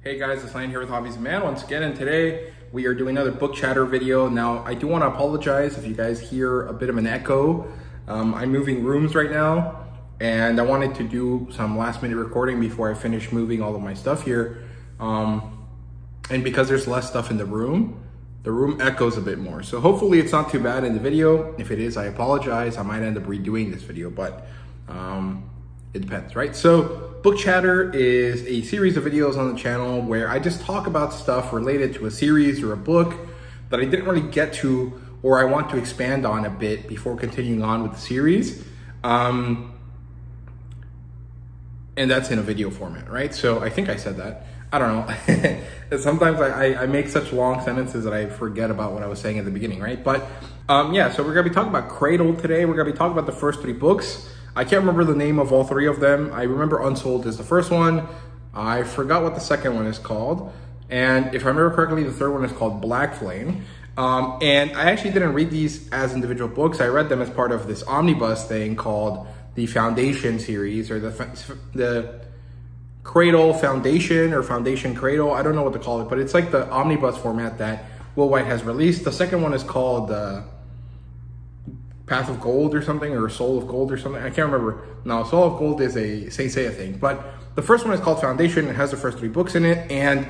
Hey guys, it's Lane here with Hobbies Man once again, and today we are doing another book chatter video. Now, I do want to apologize if you guys hear a bit of an echo. I'm moving rooms right now, and I wanted to do some last minute recording before I finish moving all of my stuff here. And because there's less stuff in the room echoes a bit more. So hopefully it's not too bad in the video. If it is, I apologize. I might end up redoing this video, but it depends, right? So Book Chatter is a series of videos on the channel where I just talk about stuff related to a series or a book that I didn't really get to or I want to expand on a bit before continuing on with the series. And that's in a video format, right? So I think I said that. I don't know. Sometimes I make such long sentences that I forget about what I was saying at the beginning, right? But yeah, so we're gonna be talking about Cradle today. We're gonna be talking about the first 3 books. I can't remember the name of all 3 of them. I remember Unsouled is the first one. I forgot what the second one is called. And if I remember correctly, the third one is called Black Flame. And I actually didn't read these as individual books. I read them as part of this omnibus thing called the Foundation series, or the Cradle Foundation or Foundation Cradle. I don't know what to call it, but it's like the omnibus format that Will White has released. The second one is called Path of Gold or something, or Soul of Gold or something. I can't remember. No, Soul of Gold is a Saint Seiya thing, but the first one is called Foundation. It has the first 3 books in it, and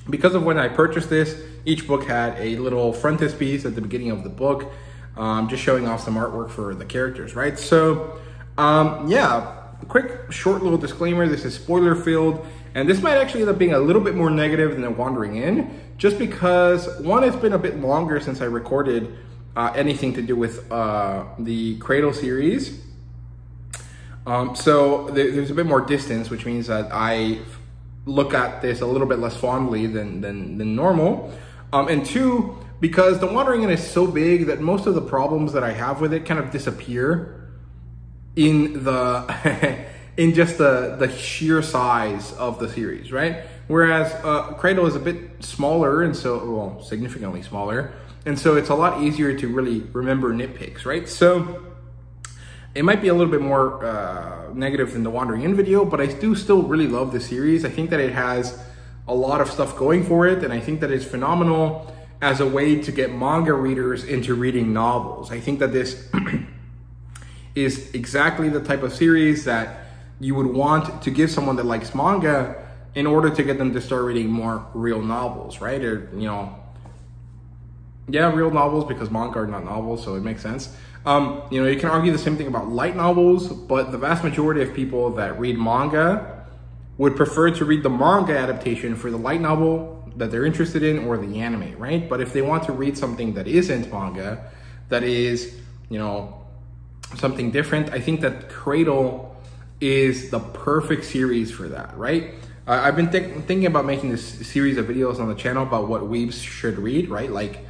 because of when I purchased this, each book had a little frontispiece at the beginning of the book, just showing off some artwork for the characters, right? So, yeah, quick, short little disclaimer. This is spoiler filled, and this might actually end up being a little bit more negative than Wandering In, just because, one, it's been a bit longer since I recorded anything to do with the Cradle series. So there's a bit more distance, which means that I look at this a little bit less fondly than normal. And 2, because the Wandering In is so big that most of the problems that I have with it kind of disappear in the in just the sheer size of the series, right? Whereas Cradle is a bit smaller, and so, well, significantly smaller, and so it's a lot easier to really remember nitpicks, right? So it might be a little bit more negative than the Wandering In video, but I do still really love the series. I think that it has a lot of stuff going for it, and I think that it's phenomenal as a way to get manga readers into reading novels. I think that this is exactly the type of series that you would want to give someone that likes manga in order to get them to start reading more real novels, right? Or, you know, yeah, real novels, because manga are not novels, so it makes sense. You know, you can argue the same thing about light novels, but the vast majority of people that read manga would prefer to read the manga adaptation for the light novel that they're interested in, or the anime, right? But if they want to read something that isn't manga, that is, you know, something different, I think that Cradle is the perfect series for that, right? I've been thinking about making this series of videos on the channel about what weebs should read, right? Like,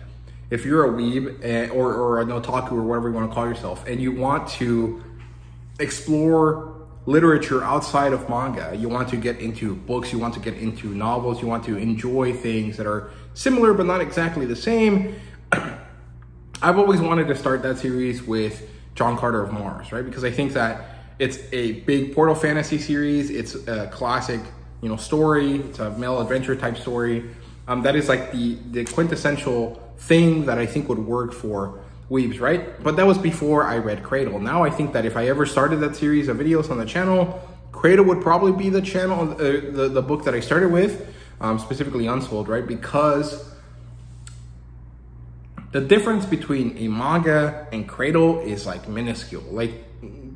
if you're a weeb or an otaku or whatever you want to call yourself, and you want to explore literature outside of manga, you want to get into books, you want to get into novels, you want to enjoy things that are similar but not exactly the same, I've always wanted to start that series with John Carter of Mars, right? Because I think that it's a big portal fantasy series. It's a classic, you know, story. It's a male adventure type story. That is like the quintessential thing that I think would work for weebs, right? But that was before I read Cradle. Now I think that if I ever started that series of videos on the channel, Cradle would probably be the channel, the book that I started with, specifically Unsouled, right? Because the difference between a manga and Cradle is like minuscule. Like,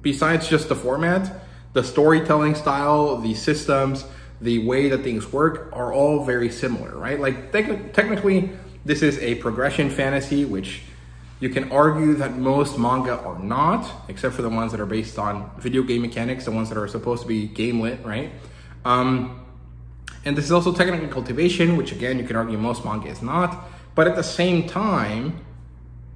besides just the format, the storytelling style, the systems, the way that things work are all very similar, right? Like, technically, this is a progression fantasy, which you can argue that most manga are not, except for the ones that are based on video game mechanics, the ones that are supposed to be game lit, right? And this is also technically cultivation, which again, you can argue most manga is not. But at the same time,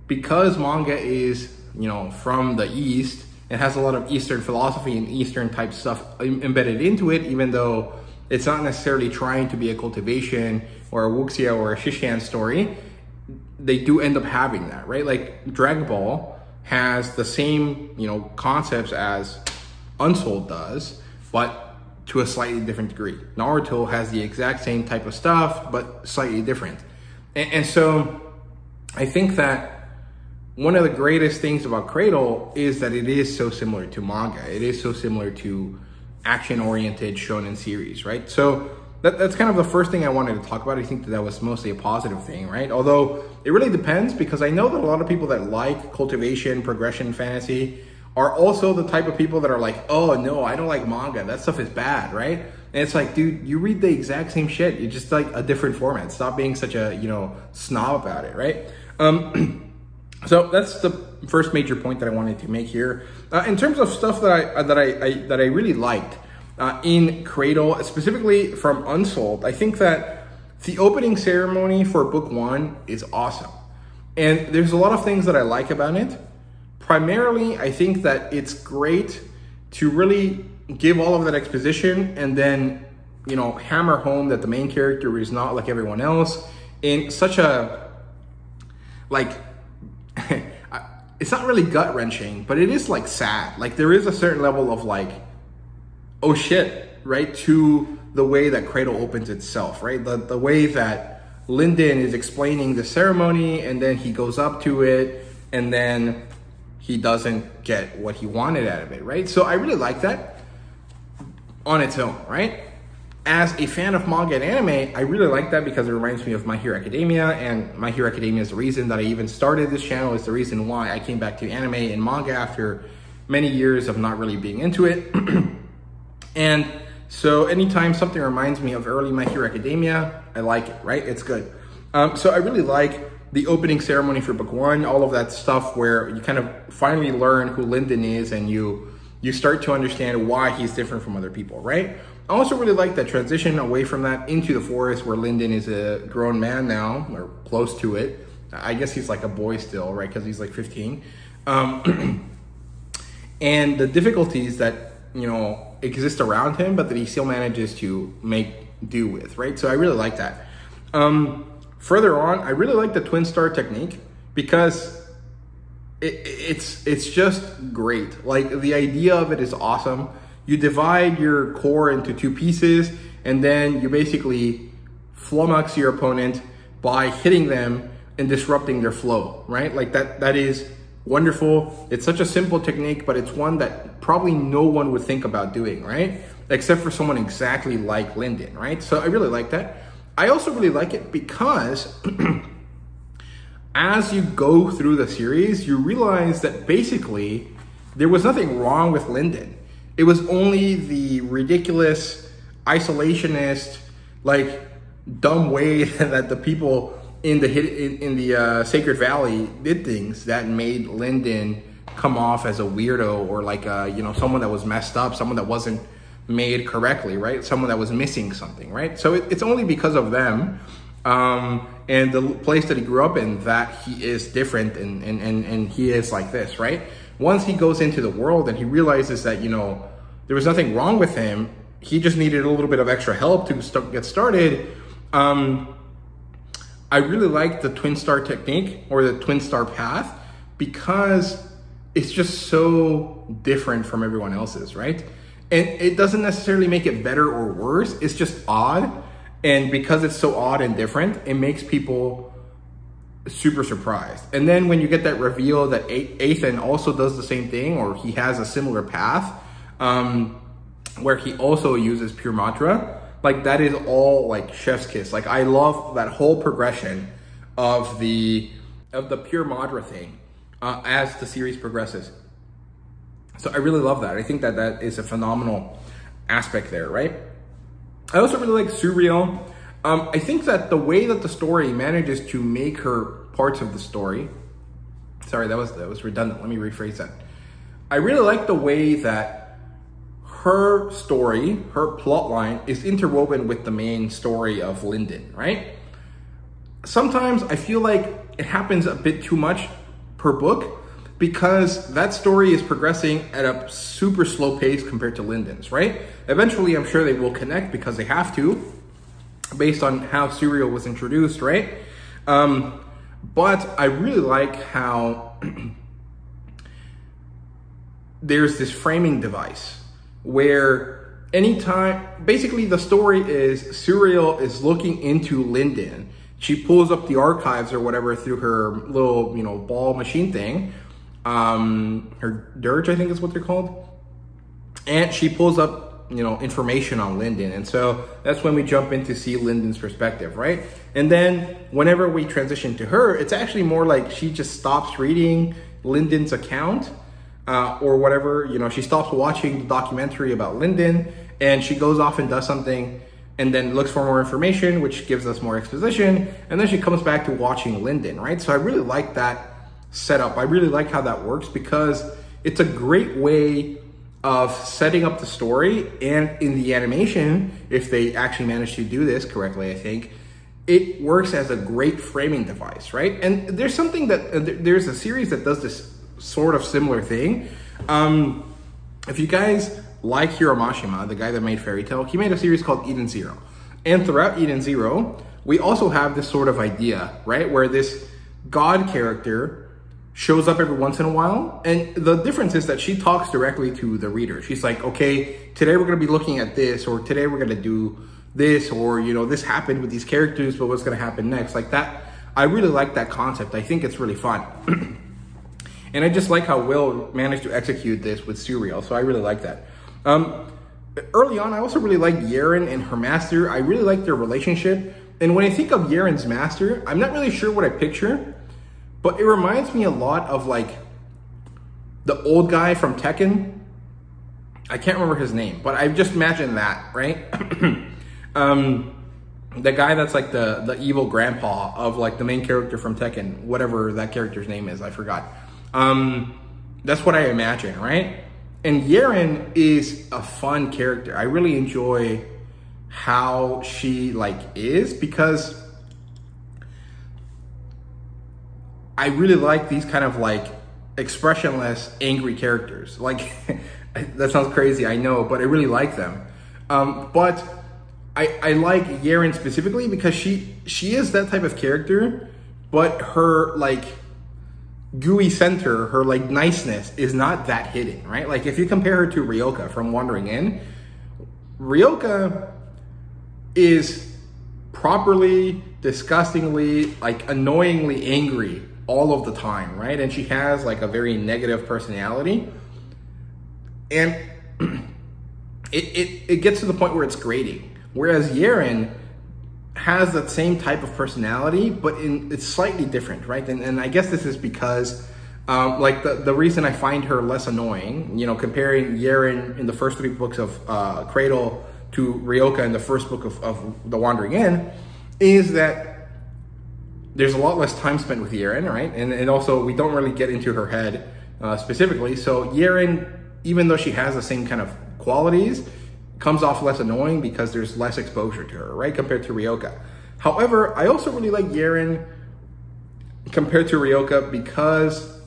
because manga is, you know, from the East, it has a lot of Eastern philosophy and Eastern type stuff embedded into it, even though it's not necessarily trying to be a cultivation or a wuxia or a shishan story. They do end up having that, right? Like, Dragon Ball has the same, you know, concepts as Unsouled does, but to a slightly different degree. Naruto has the exact same type of stuff, but slightly different. And so I think that one of the greatest things about Cradle is that it is so similar to manga. It is so similar to action-oriented shonen series, right? So that's kind of the first thing I wanted to talk about. I think that was mostly a positive thing, right? Although it really depends, because I know that a lot of people that like cultivation, progression, fantasy are also the type of people that are like, oh no, I don't like manga. That stuff is bad, right? And it's like, dude, you read the exact same shit. You just like a different format. Stop being such a, snob about it, right? So that's the first major point that I wanted to make here. In terms of stuff that I really liked in Cradle, specifically from Unsold, I think that the opening ceremony for book 1 is awesome. And there's a lot of things that I like about it. Primarily, I think that it's great to really give all of that exposition and then, hammer home that the main character is not like everyone else in such a, like, it's not really gut-wrenching, but it is like sad. Like there is a certain level of like, oh shit, right? To the way that Cradle opens itself, right? The way that Linden is explaining the ceremony and then he goes up to it and then he doesn't get what he wanted out of it, right? So I really like that on its own, right? As a fan of manga and anime, I really like that because it reminds me of My Hero Academia, and My Hero Academia is the reason that I even started this channel. It's the reason why I came back to anime and manga after many years of not really being into it. And so anytime something reminds me of early My Hero Academia, I like it, right? It's good. So I really like the opening ceremony for book 1, all of that stuff where you kind of finally learn who Linden is and you start to understand why he's different from other people, right? I also really like that transition away from that into the forest where Linden is a grown man now, or close to it. I guess he's like a boy still, right? Because he's like 15. And the difficulties that, exist around him, but that he still manages to make do with, right? So I really like that. Further on, I really like the twin star technique because it's just great. Like the idea of it is awesome. You divide your core into 2 pieces and then you basically flummox your opponent by hitting them and disrupting their flow, right? Like that is wonderful. It's such a simple technique, but it's one that probably no one would think about doing, right? Except for someone exactly like Linden, right? So I really like that. I also really like it because as you go through the series, you realize that basically there was nothing wrong with Linden. It was only the ridiculous, isolationist, like dumb way that the people in the Sacred Valley did things that made Linden come off as a weirdo or like someone that was messed up, someone that wasn't made correctly, right? Someone that was missing something, right? So it's only because of them and the place that he grew up in that he is different and he is like this, right? Once he goes into the world and he realizes that, there was nothing wrong with him, he just needed a little bit of extra help to get started. I really like the twin star technique or the twin star path because it's just so different from everyone else's, right? And it doesn't necessarily make it better or worse. It's just odd. And because it's so odd and different, it makes people super surprised. And then when you get that reveal that Ethan also does the same thing, or he has a similar path, where he also uses pure mantra, like that is all like chef's kiss. Like I love that whole progression of the pure mantra thing as the series progresses. So I really love that. I think that is a phenomenal aspect there, right? I also really like Suriel. I think that the way that the story manages to make her parts of the story, sorry, that was redundant. Let me rephrase that. I really like the way that her story, her plot line is interwoven with the main story of Linden, right? Sometimes I feel like it happens a bit too much per book because that story is progressing at a super slow pace compared to Linden's, right? Eventually, I'm sure they will connect because they have to, based on how Suriel was introduced, right? But I really like how there's this framing device where anytime, basically the story is Suriel is looking into Linden. She pulls up the archives or whatever through her little, you know, ball machine thing. Her dirge, I think is what they're called. And she pulls up, you know, information on Linden. And so that's when we jump in to see Linden's perspective, right? And then whenever we transition to her, it's actually more like she just stops reading Linden's account or whatever, you know, she stops watching the documentary about Linden and she goes off and does something and then looks for more information, which gives us more exposition. And then she comes back to watching Linden, right? So I really like that setup. I really like how that works because it's a great way of setting up the story. And in the animation, if they actually manage to do this correctly, I think, it works as a great framing device, right? And there's something that, there's a series that does this sort of similar thing. If you guys like Hiro Mashima, the guy that made Fairy Tail, he made a series called Eden Zero. And throughout Eden Zero, we also have this sort of idea, right? Where this God character shows up every once in a while. And the difference is that she talks directly to the reader. She's like, okay, today we're going to be looking at this, or today we're going to do this, or, you know, this happened with these characters, but what's going to happen next? Like that. I really like that concept. I think it's really fun. And I just like how Will managed to execute this with Suriel. So I really like that. Early on, I also really liked Yeren and her master. I really like their relationship. And when I think of Yeren's master, I'm not really sure what I picture, but it reminds me a lot of like the old guy from Tekken. I can't remember his name, but I just imagine that, right? The guy that's like the evil grandpa of like the main character from Tekken, whatever that character's name is, I forgot. That's what I imagine, right? And Yeren is a fun character. I really enjoy how she like is, because I really like these kind of like expressionless, angry characters. Like, that sounds crazy, I know, but I really like them. But I like Yeren specifically because she is that type of character, but her like gooey center, her like niceness is not that hidden, right? Like if you compare her to Ryoka from Wandering In, Ryoka is properly, disgustingly, like annoyingly angry all of the time, right? And she has like a very negative personality. And it gets to the point where it's grating. Whereas Yeren has that same type of personality, but it's slightly different, right? And I guess this is because like the reason I find her less annoying, you know, comparing Yeren in the first 3 books of Cradle to Ryoka in the first book of The Wandering In, is that there's a lot less time spent with Yeren, right? And also we don't really get into her head specifically. So Yeren, even though she has the same kind of qualities, comes off less annoying because there's less exposure to her, right? Compared to Ryoka. However, I also really like Yeren compared to Ryoka because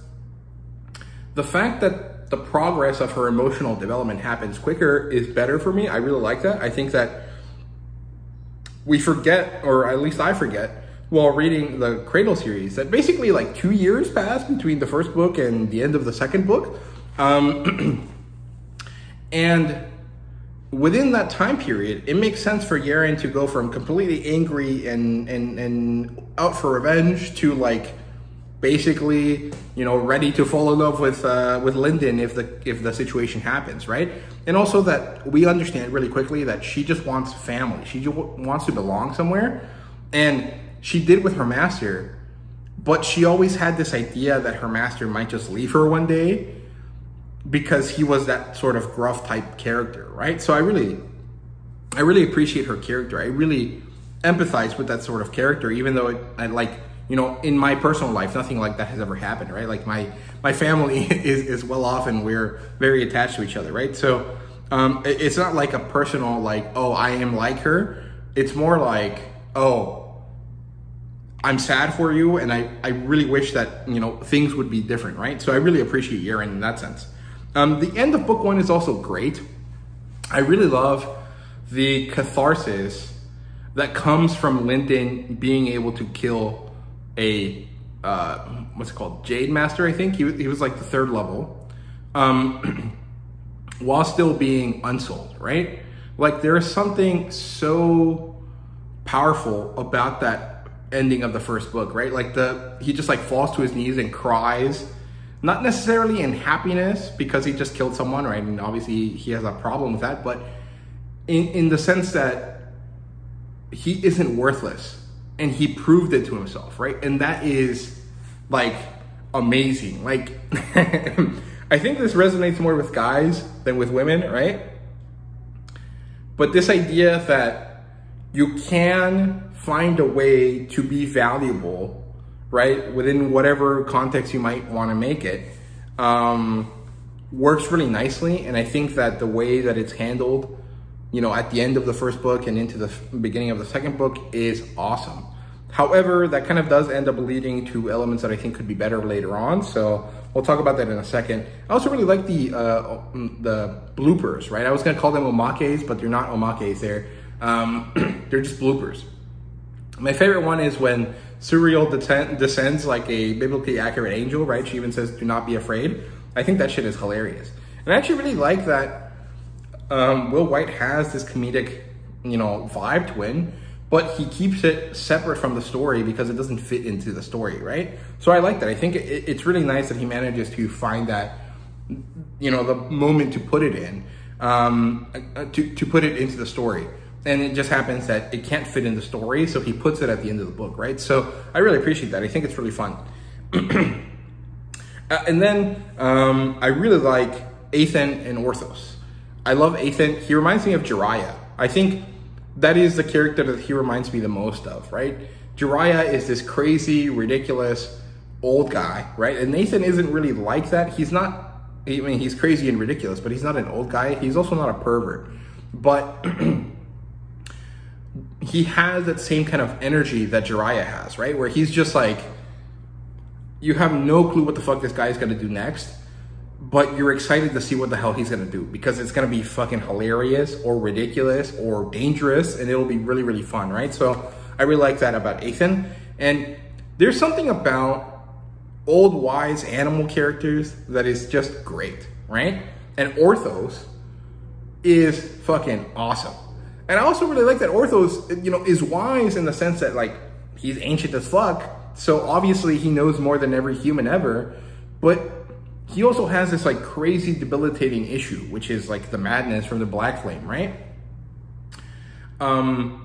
the fact that the progress of her emotional development happens quicker is better for me. I really like that. I think that we forget, or at least I forget, while reading the Cradle series, that basically like 2 years passed between the first book and the end of the second book. And within that time period, it makes sense for Yeren to go from completely angry and out for revenge to like basically, you know, ready to fall in love with Linden if the situation happens, right? And also that we understand really quickly that she just wants family. She just wants to belong somewhere, and she did with her master, but she always had this idea that her master might just leave her one day, because he was that sort of gruff type character, right? So I really appreciate her character. I really empathize with that sort of character, even though I like, you know, in my personal life, nothing like that has ever happened, right? Like my family is well off and we're very attached to each other, right? So it's not like a personal, like, oh, I am like her. It's more like, oh, I'm sad for you, and I really wish that, you know, things would be different, right? So I really appreciate Yeren in that sense. The end of book 1 is also great. I really love the catharsis that comes from Linden being able to kill a, what's it called? Jade Master, I think. He was like the 3rd level, while still being unsold, right? Like there is something so powerful about that ending of the first book, right? Like he just like falls to his knees and cries, not necessarily in happiness because he just killed someone, right? And obviously he has a problem with that, but in the sense that he isn't worthless and he proved it to himself, right? And that is like amazing. Like I think this resonates more with guys than with women, right? But this idea that you can find a way to be valuable, right, within whatever context you might want to make it, works really nicely. And I think that the way that it's handled, you know, at the end of the first book and into the beginning of the second book is awesome. However, that kind of does end up leading to elements that I think could be better later on. So we'll talk about that in a second. I also really like the bloopers, right? I was gonna call them omakes, but they're not omakes. They're just bloopers. My favorite one is when Suriel descends like a biblically accurate angel, right? She even says, "Do not be afraid." I think that shit is hilarious. And I actually really like that Will White has this comedic, you know, vibe to it, but he keeps it separate from the story because it doesn't fit into the story, right? So I like that. I think it's really nice that he manages to find that, you know, the moment to put it in, to put it into the story. And it just happens that it can't fit in the story, so he puts it at the end of the book, right? So I really appreciate that. I think it's really fun. And then I really like Athan and Orthos. I love Athan. He reminds me of Jiraiya. I think that is the character that he reminds me the most of, right? Jiraiya is this crazy, ridiculous old guy, right? And Nathan isn't really like that. He's not, I mean, he's crazy and ridiculous, but he's not an old guy. He's also not a pervert. But he has that same kind of energy that Jiraiya has, right? Where he's just like, you have no clue what the fuck this guy is going to do next, but you're excited to see what the hell he's going to do because it's going to be fucking hilarious or ridiculous or dangerous, and it'll be really, really fun, right? So I really like that about Athan. And there's something about old, wise animal characters that is just great, right? And Orthos is fucking awesome. And I also really like that Orthos, you know, is wise in the sense that, like, he's ancient as fuck, so obviously he knows more than every human ever, but he also has this like crazy debilitating issue, which is like the madness from the Black Flame, right? And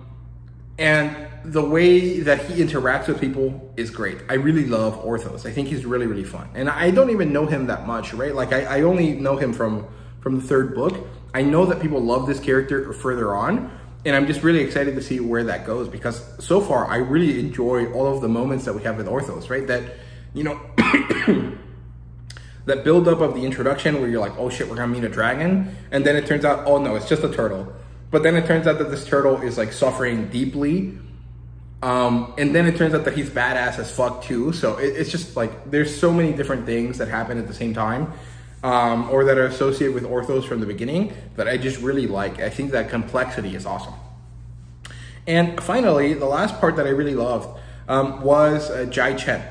the way that he interacts with people is great. I really love Orthos. I think he's really, really fun. And I don't even know him that much, right? Like I only know him from the third book. I know that people love this character further on, and I'm just really excited to see where that goes because so far I really enjoy all of the moments that we have with Orthos, right? That, you know, that build up of the introduction where you're like, oh shit, we're gonna meet a dragon. And then it turns out, oh no, it's just a turtle. But then it turns out that this turtle is like suffering deeply. And then it turns out that he's badass as fuck too. So it's just like, there's so many different things that happen at the same time. Or that are associated with Orthos from the beginning that I just really like. I think that complexity is awesome. And finally, the last part that I really loved was Jai Chen.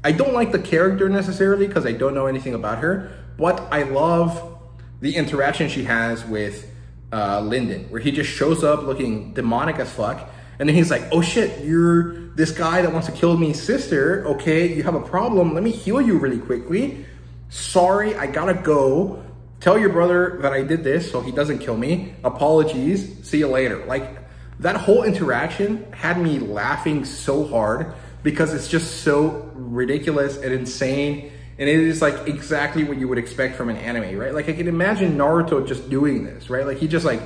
I don't like the character necessarily because I don't know anything about her, but I love the interaction she has with Linden, where he just shows up looking demonic as fuck, and then he's like, oh shit, you're this guy that wants to kill me sister, okay, you have a problem, let me heal you really quickly. Sorry, I gotta go. Tell your brother that I did this so he doesn't kill me. Apologies, see you later. Like, that whole interaction had me laughing so hard because it's just so ridiculous and insane. And it is like exactly what you would expect from an anime, right? Like I can imagine Naruto just doing this, right? Like he just like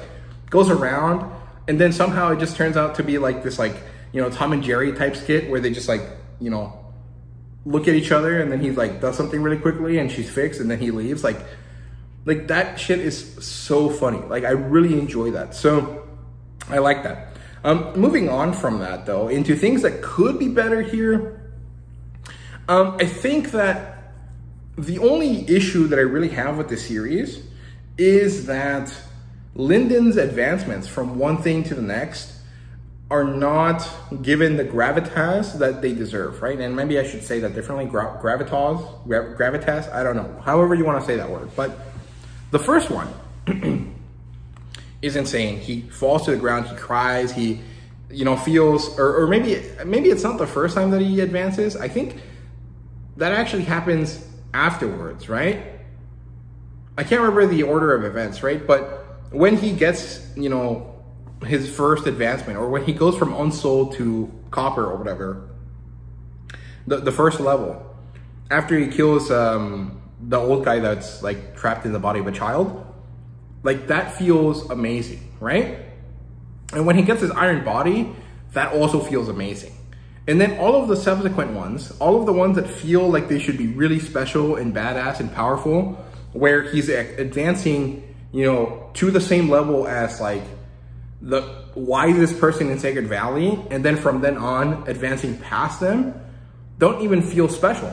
goes around and then somehow it just turns out to be like this like, you know, Tom and Jerry type skit where they just like, you know, look at each other and then he like does something really quickly and she's fixed and then he leaves. Like that shit is so funny. Like I really enjoy that. So I like that. Moving on from that though, into things that could be better here. I think that the only issue that I really have with this series is that Linden's advancements from one thing to the next are not given the gravitas that they deserve, right? And maybe I should say that differently, gravitas, I don't know. However you wanna say that word. But the first one is insane. He falls to the ground, he cries, he, you know, feels, or maybe it's not the first time that he advances. I think that actually happens afterwards, right? I can't remember the order of events, right? But when he gets, you know, his first advancement, or when he goes from unsold to copper or whatever, the first level, after he kills the old guy that's like trapped in the body of a child, like that feels amazing, right? And when he gets his iron body, that also feels amazing. And then all of the subsequent ones, all of the ones that feel like they should be really special and badass and powerful, where he's advancing, you know, to the same level as like the wisest person in Sacred Valley, and then from then on advancing past them, don't even feel special,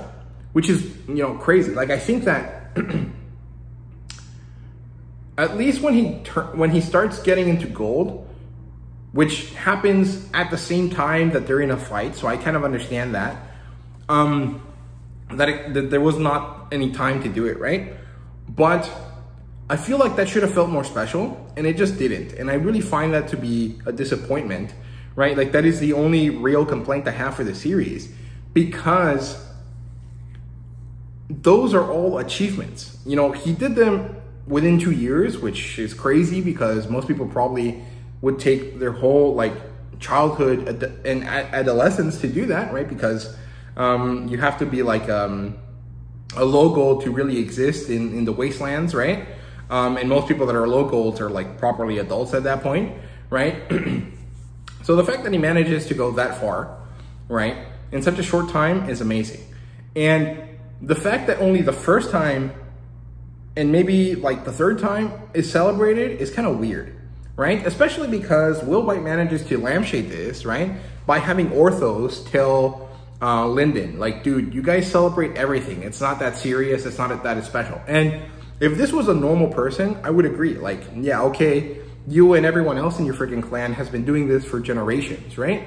which is, you know, crazy. Like, I think that at least when he starts getting into gold, which happens at the same time that they're in a fight, so I kind of understand that, that there was not any time to do it, right? But I feel like that should have felt more special, and it just didn't. And I really find that to be a disappointment, right? Like, that is the only real complaint I have for the series, because those are all achievements. You know, he did them within 2 years, which is crazy because most people probably would take their whole like childhood and adolescence to do that, right? Because you have to be like a low gold to really exist in the wastelands, right? And most people that are low golds are like properly adults at that point, right? So the fact that he manages to go that far, right, in such a short time is amazing. And the fact that only the first time and maybe like the third time is celebrated is kind of weird, right? Especially because Will White manages to lampshade this, right, by having Orthos tell Linden, like, dude, you guys celebrate everything. It's not that serious. It's not that special. And if this was a normal person, I would agree. Like, yeah, okay, you and everyone else in your freaking clan has been doing this for generations, right?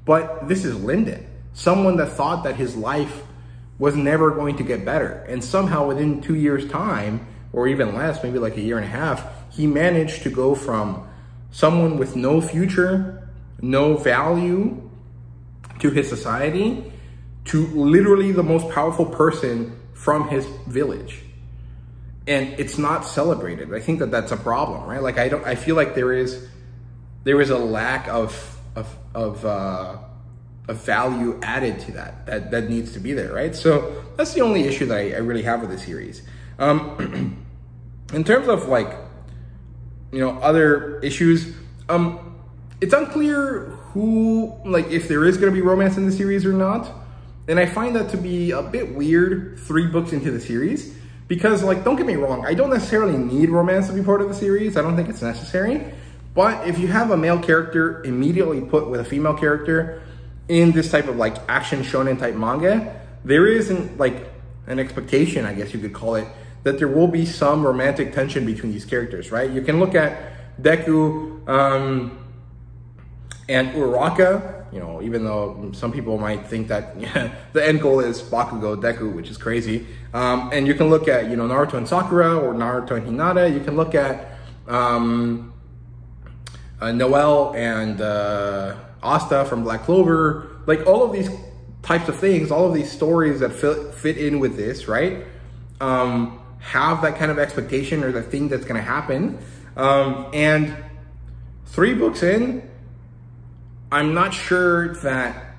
But this is Linden, someone that thought that his life was never going to get better. And somehow within 2 years' time, or even less, maybe like a year and a half, he managed to go from someone with no future, no value to his society, to literally the most powerful person from his village. And it's not celebrated. I think that that's a problem, right? Like, I feel like there is a lack of value added to that needs to be there, right? So that's the only issue that I really have with the series. In terms of like, you know, other issues, it's unclear who, like, if there is going to be romance in the series or not. And I find that to be a bit weird 3 books into the series, because, like, don't get me wrong, I don't necessarily need romance to be part of the series. I don't think it's necessary. But if you have a male character immediately put with a female character in this type of like action shonen type manga, there isn't like an expectation, I guess you could call it, that there will be some romantic tension between these characters, right? You can look at Deku and Uraraka, you know, even though some people might think that the end goal is Bakugo Deku, which is crazy. And you can look at, you know, Naruto and Sakura, or Naruto and Hinata. You can look at Noelle and Asta from Black Clover. Like, all of these types of things, all of these stories that fit in with this, right? Have that kind of expectation or the thing that's going to happen. And 3 books in, I'm not sure that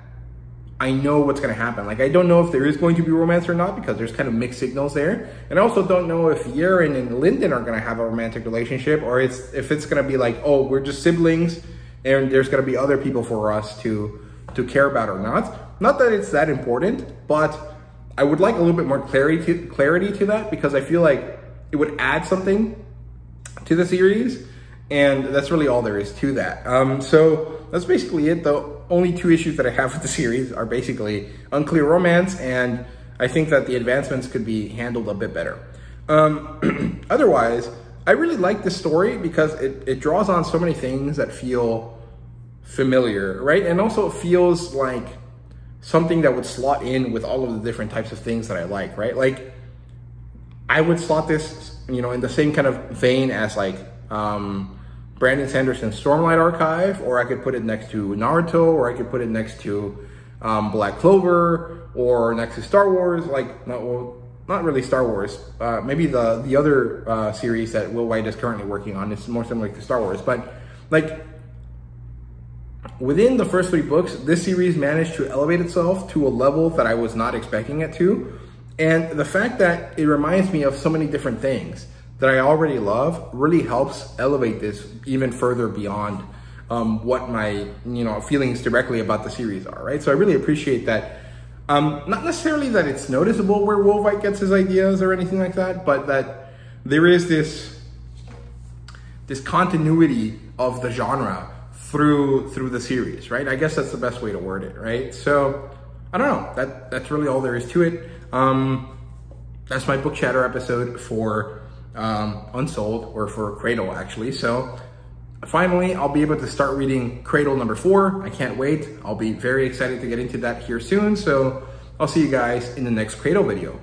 I know what's going to happen. Like, I don't know if there is going to be romance or not, because there's kind of mixed signals there. And I also don't know if Yeren and Linden are going to have a romantic relationship, or if it's going to be like, oh, we're just siblings and there's going to be other people for us to care about or not. Not that it's that important, but I would like a little bit more clarity to that, because I feel like it would add something to the series, and that's really all there is to that. So that's basically it. The only 2 issues that I have with the series are basically unclear romance, and I think that the advancements could be handled a bit better. Otherwise, I really like this story because it draws on so many things that feel familiar, right? And also it feels like something that would slot in with all of the different types of things that I like, right? Like, I would slot this, you know, in the same kind of vein as like Berserk Brandon Sanderson's Stormlight Archive, or I could put it next to Naruto, or I could put it next to Black Clover, or next to Star Wars. Like, well, not really Star Wars. Maybe the other series that Will White is currently working on is more similar to Star Wars. But like, within the first 3 books, this series managed to elevate itself to a level that I was not expecting it to. And the fact that it reminds me of so many different things that I already love really helps elevate this even further beyond what my feelings directly about the series are, right? So I really appreciate that. Not necessarily that it's noticeable where Will White gets his ideas or anything like that, but that there is this continuity of the genre through the series, right? I guess that's the best way to word it, right? So I don't know, that's really all there is to it. That's my book chatter episode for Unsouled, or for Cradle actually. So finally, I'll be able to start reading Cradle number 4. I can't wait. I'll be very excited to get into that here soon. So I'll see you guys in the next Cradle video.